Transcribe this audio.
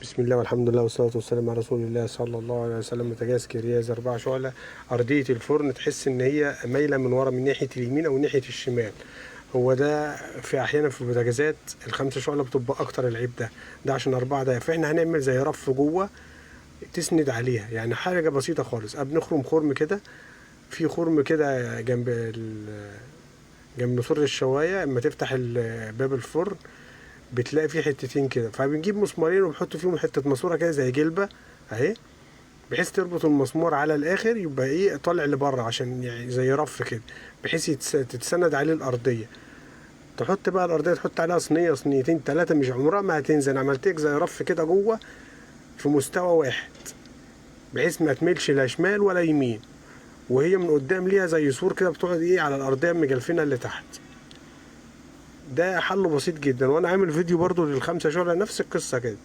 بسم الله والحمد لله والصلاة والسلام على رسول الله صلى الله عليه وسلم. بوتاجاز كرياز 4 شعلة. أرضية الفرن تحس إن هي مايلة من ورا من ناحية اليمين أو ناحية الشمال. هو ده في أحيانا في البوتاجازات ال5 شعلة بتبقى أكتر العيب ده عشان 4 دقايق، فإحنا هنعمل زي رف جوه تسند عليها، يعني حاجة بسيطة خالص. بنخرم خرم كده، في خرم كده جنب سور الشواية. اما تفتح باب الفرن بتلاقي فيه حتتين كده، فبنجيب مسمارين وبنحط فيهم حته ماسوره كده زي جلبه اهي، بحيث تربط المسمار على الاخر يبقى ايه طالع لبره، عشان يعني زي رف كده، بحيث تتسند عليه الارضيه. تحط بقى الارضيه، تحط عليها صينيه صينيتين ثلاثه، مش عمرها ما هتنزل. عملتك زي رف كده جوه في مستوى واحد، بحيث ما تميلش لا شمال ولا يمين، وهي من قدام ليها زي سور كده بتقعد ايه على الارضيه مجلفينها اللي تحت. ده حله بسيط جدا، وانا عامل فيديو برضو لل5 شعلة نفس القصه كده.